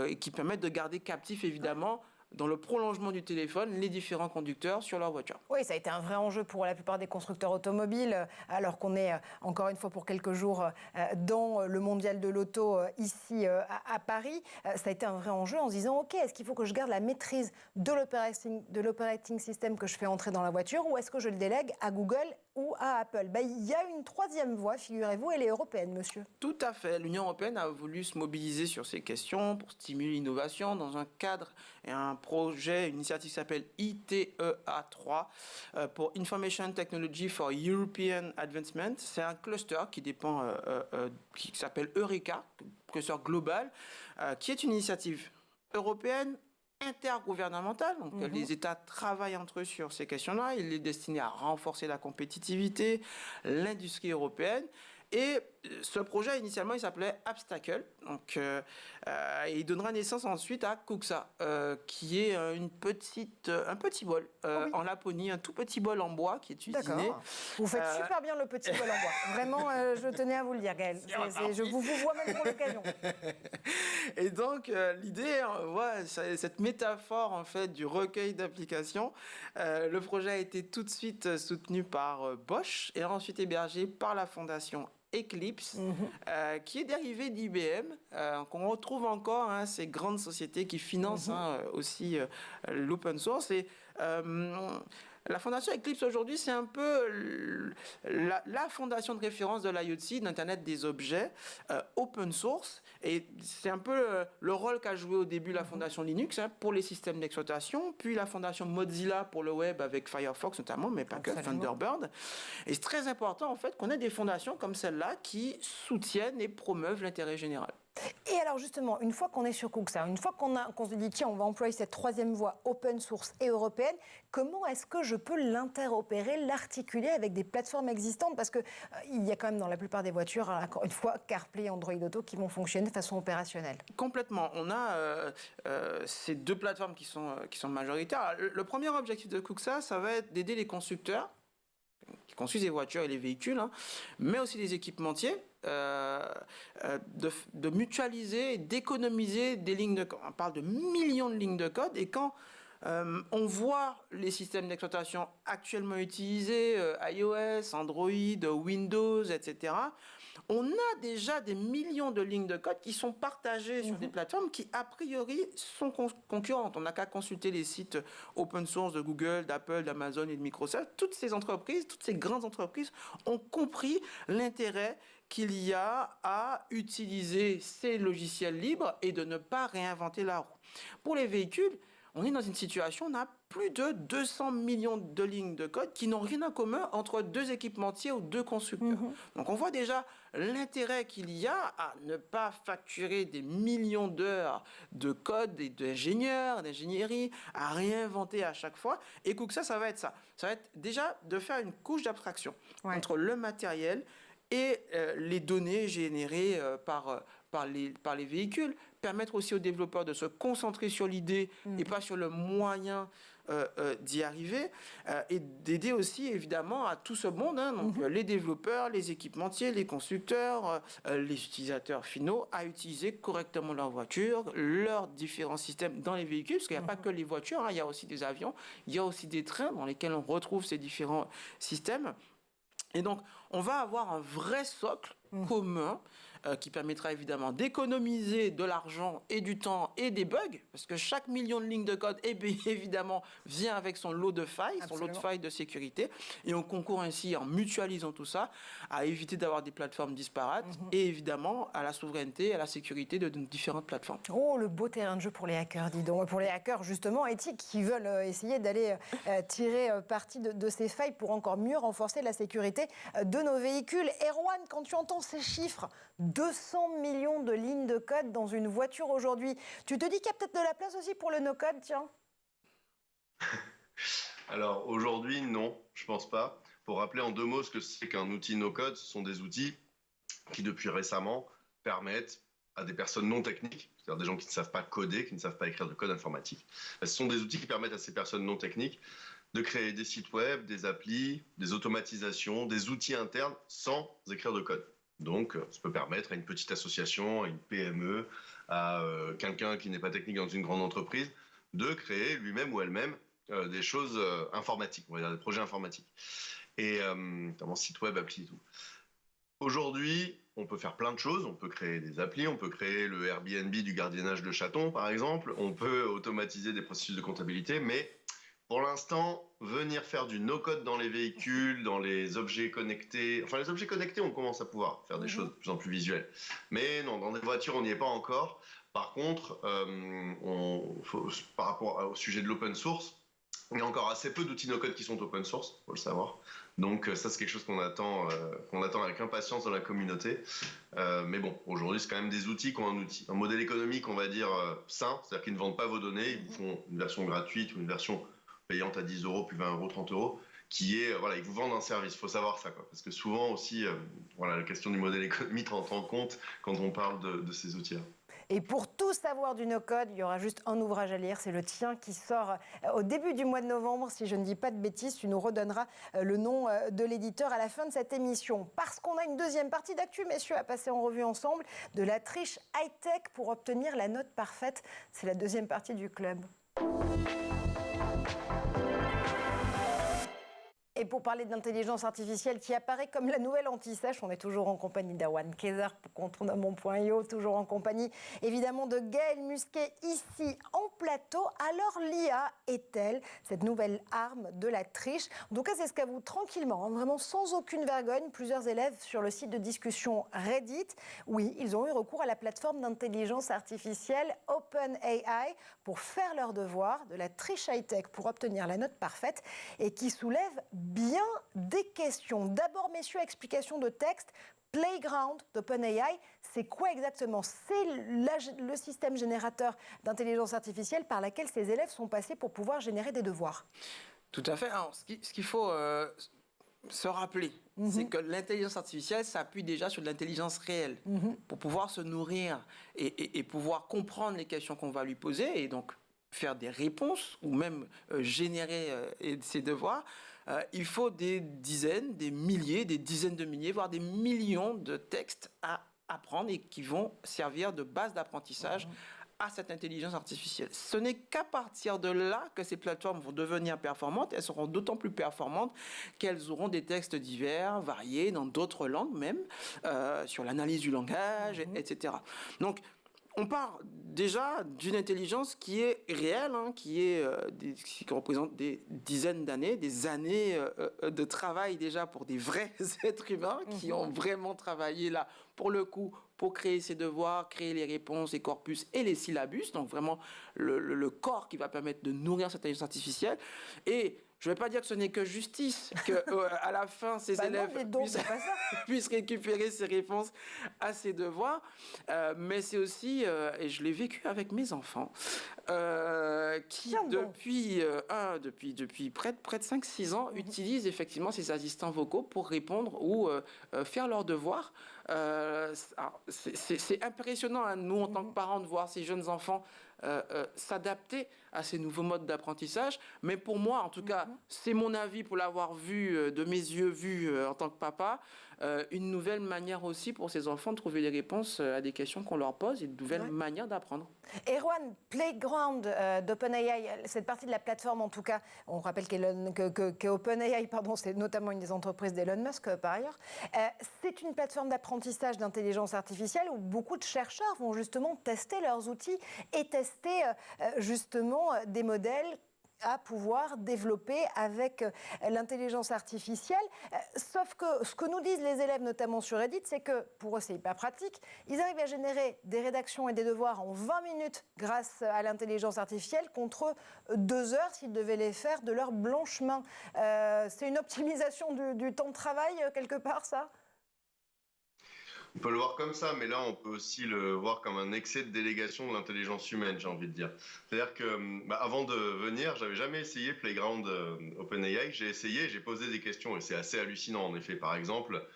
et qui permettent de garder captifs évidemment dans le prolongement du téléphone les différents conducteurs sur leur voiture. Oui, ça a été un vrai enjeu pour la plupart des constructeurs automobiles, alors qu'on est encore une fois pour quelques jours dans le mondial de l'auto ici à Paris. Ça a été un vrai enjeu en se disant, OK, est-ce qu'il faut que je garde la maîtrise de l'operating system que je fais entrer dans la voiture ou est-ce que je le délègue à Google ou à Apple? Il y a une troisième voie, figurez-vous, elle est européenne, monsieur. Tout à fait. L'Union européenne a voulu se mobiliser sur ces questions pour stimuler l'innovation dans un cadre et un projet, une initiative qui s'appelle ITEA3 pour Information Technology for European Advancement. C'est un cluster qui dépend, qui s'appelle Eureka, cluster global, qui est une initiative européenne intergouvernementale, donc les États travaillent entre eux sur ces questions-là. Il est destiné à renforcer la compétitivité, l'industrie européenne. Et ce projet, initialement, il s'appelait Abstacle. Donc, il donnera naissance ensuite à Kuxa, qui est un petit bol en Laponie, un tout petit bol en bois qui est utilisé. D'accord. Vous faites super bien le petit bol en bois. Vraiment, je tenais à vous le dire, Gaël. Je vous vois même pour l'occasion. Et donc, l'idée, cette métaphore en fait du recueil d'applications, le projet a été tout de suite soutenu par Bosch et ensuite hébergé par la fondation Eclipse, qui est dérivé d'IBM, qu'on retrouve encore ces grandes sociétés qui financent aussi l'open source. Et la fondation Eclipse aujourd'hui, c'est un peu la fondation de référence de l'IoT, d'Internet des objets, open source. Et c'est un peu le rôle qu'a joué au début la fondation Linux pour les systèmes d'exploitation, puis la fondation Mozilla pour le web avec Firefox notamment, mais pas que, Thunderbird. Et c'est très important en fait qu'on ait des fondations comme celle-là qui soutiennent et promeuvent l'intérêt général. Et alors justement, une fois qu'on est sur Kuxa, une fois qu'on se dit tiens, on va employer cette troisième voie open source et européenne, comment est-ce que je peux l'interopérer, l'articuler avec des plateformes existantes? Parce qu'il y a quand même dans la plupart des voitures, encore une fois, CarPlay, Android Auto qui vont fonctionner de façon opérationnelle. Complètement. On a ces deux plateformes qui sont majoritaires. Le premier objectif de Kuxa, ça va être d'aider les constructeurs qui construisent les voitures et les véhicules, mais aussi les équipementiers, de mutualiser et d'économiser des lignes de code. On parle de millions de lignes de code et quand on voit les systèmes d'exploitation actuellement utilisés, iOS, Android, Windows, etc., on a déjà des millions de lignes de code qui sont partagées sur des plateformes qui, a priori, sont concurrentes. On n'a qu'à consulter les sites open source de Google, d'Apple, d'Amazon et de Microsoft. Toutes ces entreprises, toutes ces grandes entreprises ont compris l'intérêt qu'il y a à utiliser ces logiciels libres et de ne pas réinventer la roue. Pour les véhicules, on est dans une situation où on a plus de 200 millions de lignes de code qui n'ont rien en commun entre deux équipementiers ou deux constructeurs. Donc on voit déjà l'intérêt qu'il y a à ne pas facturer des millions d'heures de code et d'ingénieurs, d'ingénierie, à réinventer à chaque fois. Et Kuxa, ça va être ça. Ça va être déjà de faire une couche d'abstraction entre le matériel et les données générées par les véhicules, permettre aussi aux développeurs de se concentrer sur l'idée et pas sur le moyen d'y arriver, et d'aider aussi évidemment à tout ce monde, donc les développeurs, les équipementiers, les constructeurs, les utilisateurs finaux, à utiliser correctement leur voiture, leurs différents systèmes dans les véhicules, parce qu'il n'y a pas que les voitures, il y a aussi des avions, il y a aussi des trains dans lesquels on retrouve ces différents systèmes. Et donc, on va avoir un vrai socle commun qui permettra évidemment d'économiser de l'argent et du temps et des bugs, parce que chaque million de lignes de code, évidemment, vient avec son lot de failles, son lot de failles de sécurité. Et on concourt ainsi, en mutualisant tout ça, à éviter d'avoir des plateformes disparates et évidemment à la souveraineté et à la sécurité de différentes plateformes. Oh, le beau terrain de jeu pour les hackers, dis donc. Pour les hackers, justement, éthiques, qui veulent essayer d'aller tirer parti de ces failles pour encore mieux renforcer la sécurité de nos véhicules. Erwan, quand tu entends ces chiffres, 200 millions de lignes de code dans une voiture aujourd'hui, tu te dis qu'il y a peut-être de la place aussi pour le no-code, tiens? Alors aujourd'hui, non, je pense pas. Pour rappeler en deux mots ce que c'est qu'un outil no-code, ce sont des outils qui, depuis récemment, permettent à des personnes non techniques, c'est-à-dire des gens qui ne savent pas coder, qui ne savent pas écrire de code informatique, ce sont des outils qui permettent à ces personnes non techniques de créer des sites web, des applis, des automatisations, des outils internes sans écrire de code. Donc, ça peut permettre à une petite association, à une PME, à quelqu'un qui n'est pas technique dans une grande entreprise, de créer lui-même ou elle-même des choses informatiques, on va dire des projets informatiques. Et notamment site web, appli et tout. Aujourd'hui, on peut faire plein de choses. On peut créer des applis, on peut créer le Airbnb du gardiennage de chatons, par exemple. On peut automatiser des processus de comptabilité, mais pour l'instant, venir faire du no-code dans les véhicules, dans les objets connectés... Enfin, les objets connectés, on commence à pouvoir faire des choses de plus en plus visuelles. Mais non, dans des voitures, on n'y est pas encore. Par contre, par rapport au sujet de l'open source, il y a encore assez peu d'outils no-code qui sont open source, faut le savoir. Donc ça, c'est quelque chose qu'on attend avec impatience dans la communauté. Mais bon, aujourd'hui, c'est quand même des outils qui ont un modèle économique, on va dire, sain, c'est-à-dire qu'ils ne vendent pas vos données, ils vous font une version gratuite ou une version payante à 10 euros, puis 20 euros, 30 euros, qui est, voilà, ils vous vendent un service, il faut savoir ça, quoi. Parce que souvent aussi, voilà, la question du modèle économique rentre en compte quand on parle de ces outils-là. Et pour tout savoir du no-code, il y aura juste un ouvrage à lire, c'est le tien qui sort au début du mois de novembre. Si je ne dis pas de bêtises, tu nous redonneras le nom de l'éditeur à la fin de cette émission. Parce qu'on a une deuxième partie d'actu, messieurs, à passer en revue ensemble, de la triche high-tech pour obtenir la note parfaite. C'est la deuxième partie du club. Et pour parler d'intelligence artificielle qui apparaît comme la nouvelle anti-sèche, on est toujours en compagnie d'Erwan Kayser pour Contournement.io, toujours en compagnie évidemment de Gaël Musquet ici en plateau. Alors l'IA est-elle cette nouvelle arme de la triche? En tout cas, c'est ce qu'avouent tranquillement, hein, vraiment sans aucune vergogne, plusieurs élèves sur le site de discussion Reddit. Oui, ils ont eu recours à la plateforme d'intelligence artificielle OpenAI pour faire leur devoir, de la triche high-tech pour obtenir la note parfaite et qui soulève bien des questions. D'abord, messieurs, explication de texte. Playground d'OpenAI, c'est quoi exactement? C'est le système générateur d'intelligence artificielle par lequel ces élèves sont passés pour pouvoir générer des devoirs. Tout à fait. Alors, ce qu'il faut se rappeler, c'est que l'intelligence artificielle s'appuie déjà sur de l'intelligence réelle pour pouvoir se nourrir et pouvoir comprendre les questions qu'on va lui poser et donc faire des réponses ou même générer ses devoirs. Il faut des dizaines, des milliers, des dizaines de milliers, voire des millions de textes à apprendre et qui vont servir de base d'apprentissage à cette intelligence artificielle. Ce n'est qu'à partir de là que ces plateformes vont devenir performantes. Elles seront d'autant plus performantes qu'elles auront des textes divers, variés, dans d'autres langues même, sur l'analyse du langage, etc. Donc, on part déjà d'une intelligence qui est réelle, hein, qui représente des dizaines d'années, des années de travail déjà pour des vrais êtres humains qui ont vraiment travaillé là, pour le coup, pour créer ces devoirs, créer les réponses, les corpus et les syllabus, donc vraiment le corps qui va permettre de nourrir cette intelligence artificielle. Et je ne vais pas dire que ce n'est que justice, qu'à la fin, ces élèves puissent récupérer ces réponses à ces devoirs, mais c'est aussi, et je l'ai vécu avec mes enfants, qui depuis près de 5-6 ans utilisent effectivement ces assistants vocaux pour répondre ou faire leurs devoirs. C'est impressionnant, hein, nous, en tant que parents, de voir ces jeunes enfants s'adapter à ces nouveaux modes d'apprentissage. Mais pour moi, en tout cas, c'est mon avis pour l'avoir vu, de mes yeux vus en tant que papa, une nouvelle manière aussi pour ces enfants de trouver les réponses à des questions qu'on leur pose et de nouvelles manières d'apprendre. Erwan, Playground d'OpenAI, cette partie de la plateforme en tout cas, on rappelle qu'OpenAI, c'est notamment une des entreprises d'Elon Musk par ailleurs, c'est une plateforme d'apprentissage d'intelligence artificielle où beaucoup de chercheurs vont justement tester leurs outils et tester justement des modèles à pouvoir développer avec l'intelligence artificielle. Sauf que ce que nous disent les élèves, notamment sur Reddit, c'est que pour eux, c'est hyper pratique. Ils arrivent à générer des rédactions et des devoirs en 20 minutes grâce à l'intelligence artificielle contre 2 heures s'ils devaient les faire de leur blanche main. C'est une optimisation du temps de travail, quelque part, ça ? On peut le voir comme ça, mais là, on peut aussi le voir comme un excès de délégation de l'intelligence humaine, j'ai envie de dire. C'est-à-dire que, avant de venir, j'avais jamais essayé Playground OpenAI. J'ai essayé, j'ai posé des questions, et c'est assez hallucinant, en effet. Par exemple,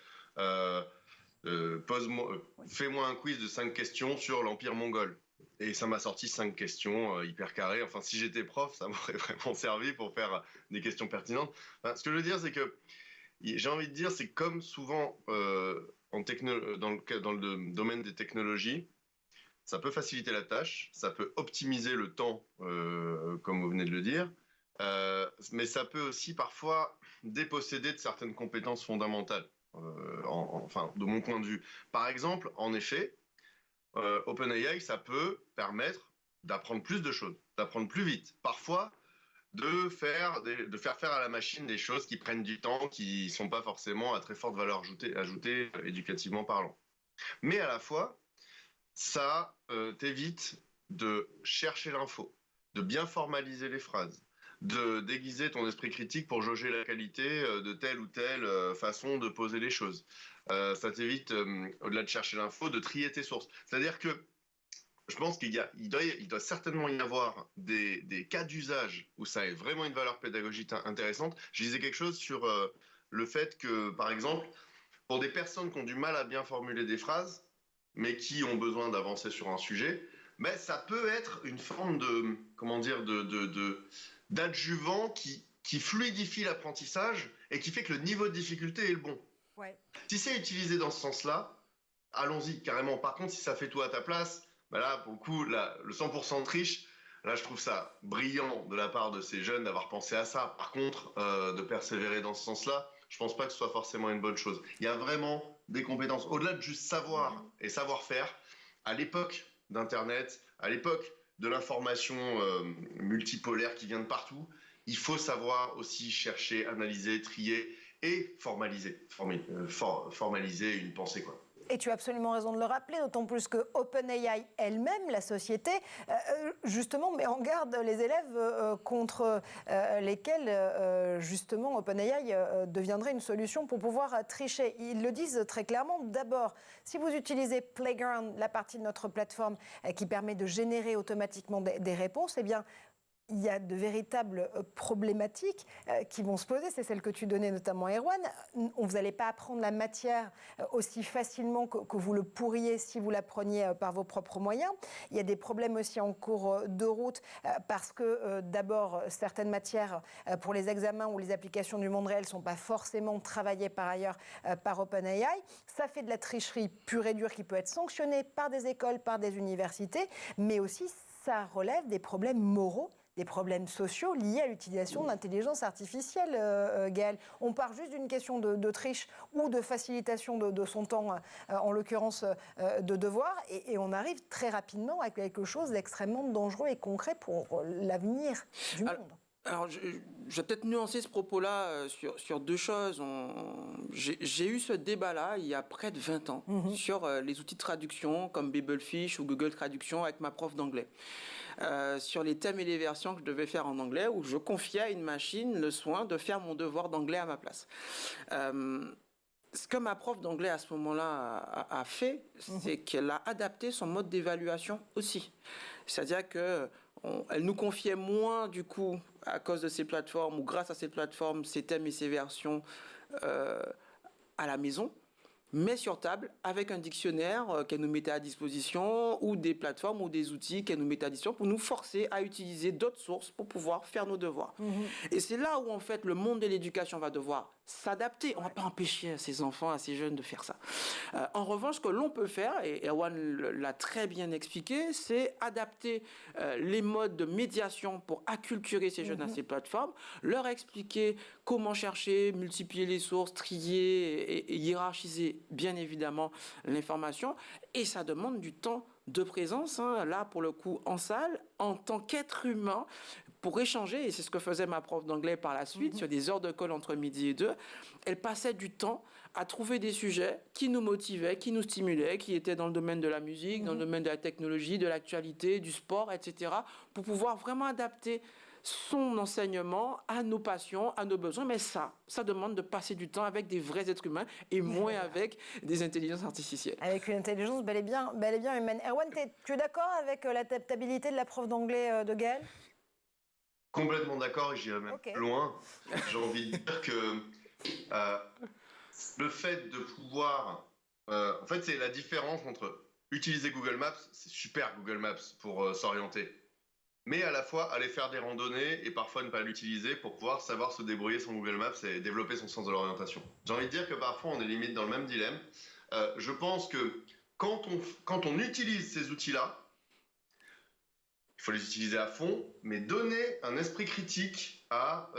fais-moi un quiz de 5 questions sur l'Empire mongol. Et ça m'a sorti 5 questions hyper carrées. Enfin, si j'étais prof, ça m'aurait vraiment servi pour faire des questions pertinentes. Enfin, ce que je veux dire, c'est que, j'ai envie de dire, c'est comme souvent... dans le domaine des technologies, ça peut faciliter la tâche, ça peut optimiser le temps, comme vous venez de le dire, mais ça peut aussi parfois déposséder de certaines compétences fondamentales, enfin, de mon point de vue. Par exemple, en effet, OpenAI, ça peut permettre d'apprendre plus de choses, d'apprendre plus vite. Parfois, de faire faire à la machine des choses qui prennent du temps, qui ne sont pas forcément à très forte valeur ajoutée éducativement parlant. Mais à la fois, ça t'évite de chercher l'info, de bien formaliser les phrases, de déguiser ton esprit critique pour jauger la qualité de telle ou telle façon de poser les choses. Ça t'évite, au-delà de chercher l'info, de trier tes sources. C'est-à-dire que je pense il doit certainement y avoir des cas d'usage où ça a vraiment une valeur pédagogique intéressante. Je disais quelque chose sur le fait que, par exemple, pour des personnes qui ont du mal à bien formuler des phrases, mais qui ont besoin d'avancer sur un sujet, mais ça peut être une forme de, comment dire, d'adjuvant qui fluidifie l'apprentissage et qui fait que le niveau de difficulté est le bon. Ouais. Si c'est utilisé dans ce sens-là, allons-y carrément. Par contre, si ça fait tout à ta place, bah là, pour le coup, là, le 100% de triche, là, je trouve ça brillant de la part de ces jeunes d'avoir pensé à ça. Par contre, de persévérer dans ce sens-là, je pense pas que ce soit forcément une bonne chose. Il y a vraiment des compétences, au-delà de juste savoir et savoir-faire, à l'époque d'Internet, à l'époque de l'information multipolaire qui vient de partout, il faut savoir aussi chercher, analyser, trier et formaliser une pensée, quoi. Et tu as absolument raison de le rappeler, d'autant plus que OpenAI elle-même, la société, justement met en garde les élèves contre lesquels, justement, OpenAI deviendrait une solution pour pouvoir tricher. Ils le disent très clairement. D'abord, si vous utilisez Playground, la partie de notre plateforme qui permet de générer automatiquement des réponses, eh bien, il y a de véritables problématiques qui vont se poser. C'est celle que tu donnais notamment, Erwan. Vous n'allez pas apprendre la matière aussi facilement que vous le pourriez si vous l'appreniez par vos propres moyens. Il y a des problèmes aussi en cours de route parce que d'abord, certaines matières pour les examens ou les applications du monde réel ne sont pas forcément travaillées par ailleurs par OpenAI. Ça fait de la tricherie pure et dure qui peut être sanctionnée par des écoles, par des universités, mais aussi ça relève des problèmes moraux, des problèmes sociaux liés à l'utilisation de l'intelligence artificielle, Gaël. On part juste d'une question de triche ou de facilitation de son temps, en l'occurrence de devoir, et on arrive très rapidement à quelque chose d'extrêmement dangereux et concret pour l'avenir du monde. Alors, je vais peut-être nuancer ce propos-là sur deux choses. J'ai eu ce débat-là il y a près de 20 ans sur les outils de traduction comme Babelfish ou Google Traduction avec ma prof d'anglais. Sur les thèmes et les versions que je devais faire en anglais, où je confiais à une machine le soin de faire mon devoir d'anglais à ma place. Ce que ma prof d'anglais à ce moment-là a fait, c'est qu'elle a adapté son mode d'évaluation aussi. C'est-à-dire qu'elle nous confiait moins, du coup, à cause de ces plateformes, ou grâce à ces plateformes, ces thèmes et ces versions à la maison, mais sur table, avec un dictionnaire qu'elle nous mettait à disposition, ou des plateformes ou des outils qu'elle nous mettait à disposition pour nous forcer à utiliser d'autres sources pour pouvoir faire nos devoirs. Et c'est là où, en fait, le monde de l'éducation va devoir s'adapter. On ne va pas empêcher ces enfants, à ces jeunes de faire ça. En revanche, ce que l'on peut faire, et Erwan l'a très bien expliqué, c'est adapter les modes de médiation pour acculturer ces jeunes à ces plateformes, leur expliquer comment chercher, multiplier les sources, trier et hiérarchiser, bien évidemment, l'information. Et ça demande du temps de présence, là, pour le coup, en salle, en tant qu'être humain, pour échanger, et c'est ce que faisait ma prof d'anglais par la suite, sur des heures de colle entre midi et 2, elle passait du temps à trouver des sujets qui nous motivaient, qui nous stimulaient, qui étaient dans le domaine de la musique, dans le domaine de la technologie, de l'actualité, du sport, etc., pour pouvoir vraiment adapter son enseignement à nos passions, à nos besoins, mais ça demande de passer du temps avec des vrais êtres humains et moins avec des intelligences artificielles. Avec une intelligence bel et bien humaine. Erwan, tu es d'accord avec l'adaptabilité de la prof d'anglais de Gaël ? Complètement d'accord, et j'irai même plus loin. J'ai envie de dire que le fait de pouvoir... en fait, c'est la différence entre utiliser Google Maps, c'est super Google Maps pour s'orienter, mais à la fois aller faire des randonnées et parfois ne pas l'utiliser pour pouvoir savoir se débrouiller sans Google Maps et développer son sens de l'orientation. J'ai envie de dire que parfois on est limite dans le même dilemme. Je pense que quand on utilise ces outils-là, il faut les utiliser à fond, mais donner un esprit critique à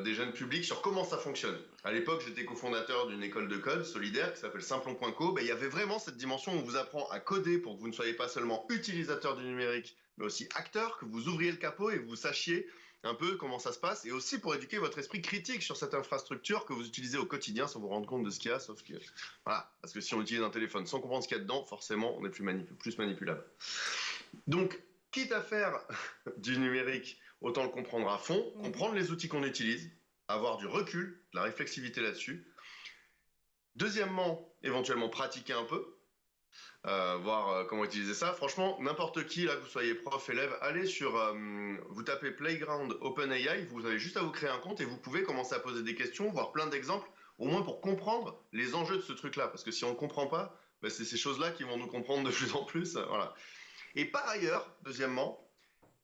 des jeunes publics sur comment ça fonctionne. À l'époque, j'étais cofondateur d'une école de code solidaire qui s'appelle Simplon.co. Il y avait vraiment cette dimension où on vous apprend à coder pour que vous ne soyez pas seulement utilisateur du numérique, mais aussi acteur, que vous ouvriez le capot et que vous sachiez un peu comment ça se passe, et aussi pour éduquer votre esprit critique sur cette infrastructure que vous utilisez au quotidien sans vous rendre compte de ce qu'il y a, sauf que... Voilà, parce que si on utilise un téléphone sans comprendre ce qu'il y a dedans, forcément, on est plus manipulable. Donc, quitte à faire du numérique, autant le comprendre à fond, comprendre les outils qu'on utilise, avoir du recul, de la réflexivité là-dessus. Deuxièmement, éventuellement pratiquer un peu, voir comment utiliser ça. Franchement, n'importe qui, là, que vous soyez prof, élève, allez sur, vous tapez Playground OpenAI, vous avez juste à vous créer un compte et vous pouvez commencer à poser des questions, voir plein d'exemples, au moins pour comprendre les enjeux de ce truc-là. Parce que si on ne comprend pas, c'est ces choses-là qui vont nous comprendre de plus en plus. Voilà. Et par ailleurs, deuxièmement,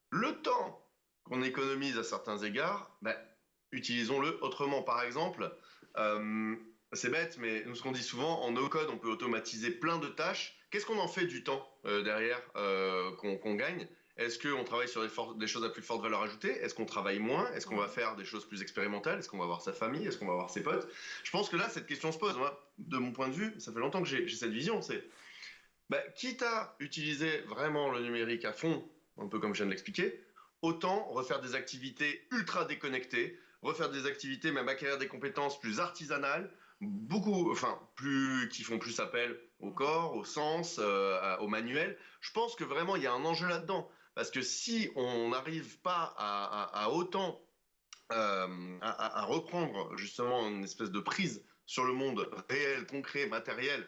le temps qu'on économise à certains égards, utilisons-le autrement. Par exemple, c'est bête, mais nous, ce qu'on dit souvent, en no-code, on peut automatiser plein de tâches. Qu'est-ce qu'on en fait du temps derrière qu'on gagne? Est-ce qu'on travaille sur des choses à plus forte valeur ajoutée? Est-ce qu'on travaille moins? Est-ce qu'on va faire des choses plus expérimentales? Est-ce qu'on va voir sa famille? Est-ce qu'on va voir ses potes? Je pense que là, cette question se pose. Moi, de mon point de vue, ça fait longtemps que j'ai cette vision, c'est... quitte à utiliser vraiment le numérique à fond, un peu comme je viens de l'expliquer, autant refaire des activités ultra déconnectées, refaire des activités, même acquérir des compétences plus artisanales, qui font plus appel au corps, au sens, au manuel. Je pense que vraiment, il y a un enjeu là-dedans. Parce que si on n'arrive pas à autant à reprendre justement une espèce de prise sur le monde réel, concret, matériel,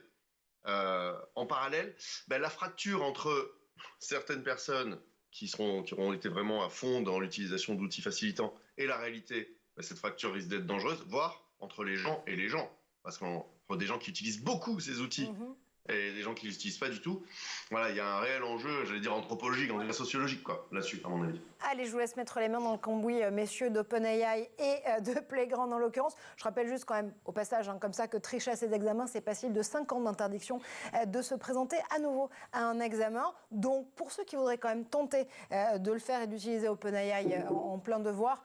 en parallèle, la fracture entre certaines personnes qui auront été vraiment à fond dans l'utilisation d'outils facilitants et la réalité, cette fracture risque d'être dangereuse, voire entre les gens et les gens. Parce qu'entre des gens qui utilisent beaucoup ces outils et des gens qui ne les utilisent pas du tout, voilà, il y a un réel enjeu, j'allais dire anthropologique, on dirait sociologique, là-dessus, à mon avis. Allez, je vous laisse mettre les mains dans le cambouis, messieurs d'OpenAI et de Playground en l'occurrence. Je rappelle juste quand même, au passage, comme ça, que tricher à ses examens, c'est passible de 5 ans d'interdiction de se présenter à nouveau à un examen. Donc, pour ceux qui voudraient quand même tenter de le faire et d'utiliser OpenAI en plein devoir,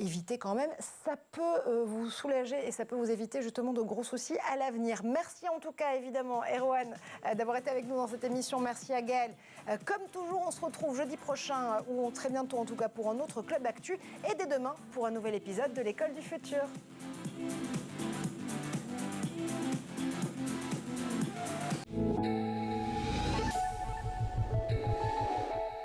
évitez quand même, ça peut vous soulager et ça peut vous éviter justement de gros soucis à l'avenir. Merci en tout cas évidemment Erwan d'avoir été avec nous dans cette émission. Merci à Gaël. Comme toujours, on se retrouve jeudi prochain ou très bientôt en tout cas pour un autre Club Actu et dès demain pour un nouvel épisode de l'École du Futur.